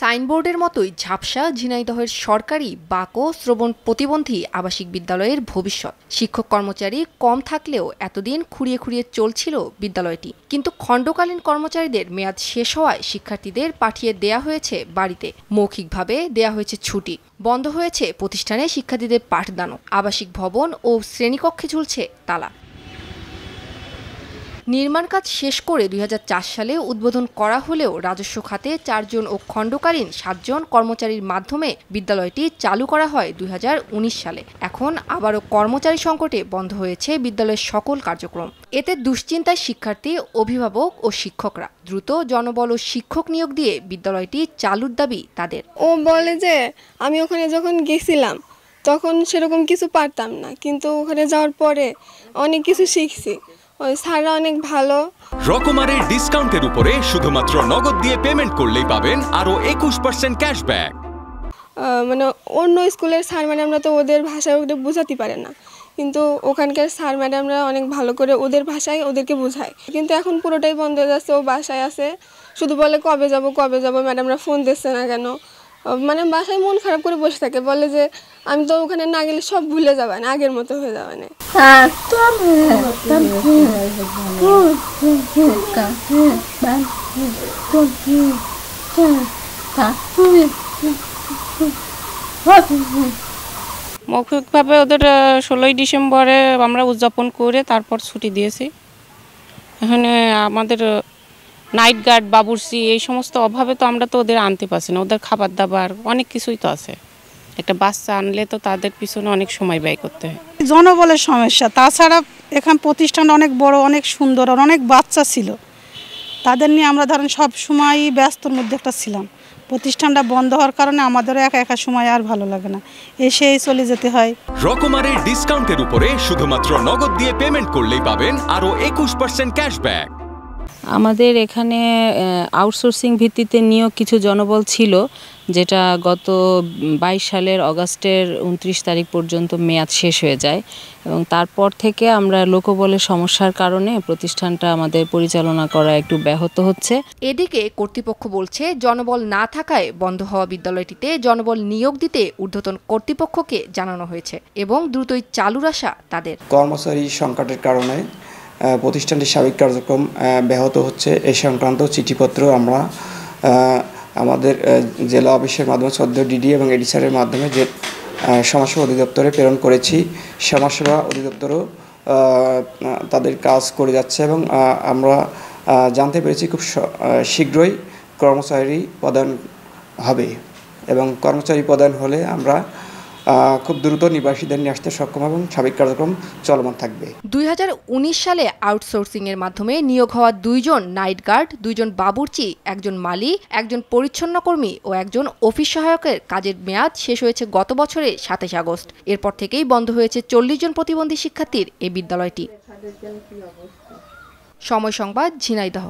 সাইনবোর্ডের মতোই ঝাপসা ঝিনাইদহের সরকারি বাকো শ্রবণ প্রতিবন্ধী আবাসিক বিদ্যালয়ের ভবিষ্যৎ। শিক্ষক কর্মচারী কম থাকলেও এতদিন খুঁড়িয়ে খুঁড়িয়ে চলছিল বিদ্যালয়টি, কিন্তু খণ্ডকালীন কর্মচারীদের মেয়াদ শেষ হওয়ায় শিক্ষার্থীদের পাঠিয়ে দেয়া হয়েছে বাড়িতে, মৌখিকভাবে দেয়া হয়েছে ছুটি। বন্ধ হয়েছে প্রতিষ্ঠানে শিক্ষার্থীদের পাঠদানও। আবাসিক ভবন ও শ্রেণীকক্ষে ঝুলছে তালা। নির্মাণ কাজ শেষ করে ২০০৪ সালে উদ্বোধন করা হলেও রাজস্ব খাতে ৪ জন ও খণ্ডকালীন ৭ জন কর্মচারীর মাধ্যমে বিদ্যালয়টি চালু করা হয় ২০১৯ সালে। এখন আবারও কর্মচারী সংকটে বন্ধ হয়েছে বিদ্যালয়ের সকল কার্যক্রম। এতে দুশ্চিন্তায় শিক্ষার্থী, অভিভাবক ও শিক্ষকরা। দ্রুত জনবল ও শিক্ষক নিয়োগ দিয়ে বিদ্যালয়টি চালুর দাবি তাদের। ও বলে যে আমি ওখানে যখন গেছিলাম তখন সেরকম কিছু পারতাম না, কিন্তু ওখানে যাওয়ার পরে অনেক কিছু শিখছি। স্যাররা অনেক ভালো। রকমারের ডিসকাউন্টের উপরে শুধুমাত্র নগদ দিয়ে পেমেন্ট করলেই পাবেন আরো 21% ক্যাশব্যাক। মানে অন্য স্কুলের স্যার ম্যাডামরা তো ওদের ভাষায় ওদের বোঝাতে পারে না, কিন্তু ওখানকার স্যার ম্যাডামরা অনেক ভালো করে ওদের ভাষায় ওদেরকে বোঝায়। কিন্তু এখন পুরোটাই বন্ধ হয়ে যাচ্ছে। ও বাসায় আছে, শুধু বলে কবে যাব, ম্যাডামরা ফোন দিচ্ছে না কেন। মানে বাসায় মন খারাপ করে বসে থাকে, বলে যে আমি তো ওখানে না গেলে সব ভুলে যাবে না, আগের মতো হয়ে যাবে না। মৌখিকভাবে ওদের 16ই ডিসেম্বরে আমরা উদযাপন করে তারপর ছুটি দিয়েছি। এখানে আমাদের নাইট গার্ড, বাবুর্চি এই সমস্ত অভাবে তো আমরা তো ওদের আনতে পারছি না। ওদের খাবার দাবার অনেক কিছুই তো আছে। একটা বাচ্চা আনলে তো তাদের পিছনে অনেক সময় ব্যয় করতে হয়। জনবলের সমস্যা, তাছাড়া এখান প্রতিষ্ঠানটা অনেক বড়, অনেক সুন্দর, আর অনেক বাচ্চা ছিল। তাদের নিয়ে আমরা ধরেন সব সময় ব্যস্তর মধ্যে একটা ছিলাম। প্রতিষ্ঠানটা বন্ধ হওয়ার কারণে আমাদেরও একা সময় আর ভালো লাগে না, এসেই চলে যেতে হয়। রকমারের ডিসকাউন্টের উপরে শুধুমাত্র নগদ দিয়ে পেমেন্ট করলেই পাবেন আরো 21% ক্যাশব্যাক। আমাদের এখানে আউটসোর্সিং ভিত্তিতে নিয়োগ কিছু জনবল ছিল, যেটা গত 22 সালের অগাস্টের 29 তারিখ পর্যন্ত মেয়াদ শেষ হয়ে যায়, এবং তারপর থেকে আমরা লোকবলের সমস্যার কারণে প্রতিষ্ঠানটা আমাদের পরিচালনা করা একটু ব্যাহত হচ্ছে। এদিকে কর্তৃপক্ষ বলছে জনবল না থাকায় বন্ধ হওয়া বিদ্যালয়টিতে জনবল নিয়োগ দিতে ঊর্ধ্বতন কর্তৃপক্ষকে জানানো হয়েছে এবং দ্রুতই চালুর আশা তাদের। কর্মচারী সংকটের কারণে প্রতিষ্ঠানটির স্বাভাবিক কার্যক্রম ব্যাহত হচ্ছে। এই সংক্রান্ত চিঠিপত্র আমরা আমাদের জেলা অফিসের মাধ্যমে সদ্য ডিডি এবং এডি স্যারের মাধ্যমে যে সমাজসেবা অধিদপ্তরে প্রেরণ করেছি। সমাজসেবা অধিদপ্তরও তাদের কাজ করে যাচ্ছে এবং আমরা জানতে পেরেছি খুব শীঘ্রই কর্মচারী প্রদান হবে, এবং কর্মচারী প্রদান হলে আমরা খুব দ্রুত নিবাসীদের নিয়ে আসতে সক্ষম এবং স্বাভাবিক কার্যক্রম চলমান থাকবে। ২০১৯ সালে আউটসোর্সিংয়ের মাধ্যমে নিয়োগ হওয়া 2 জন নাইট গার্ড, 2 জন বাবুর্চি, 1 জন মালি, 1 জন পরিচ্ছন্ন কর্মী ও 1 জন অফিস সহায়কের কাজের মেয়াদ শেষ হয়েছে গত বছরের 27 আগস্ট। এরপর থেকেই বন্ধ হয়েছে 40 জন প্রতিবন্ধী শিক্ষার্থীর এই বিদ্যালয়টি। সময় সংবাদ, ঝিনাইদহ।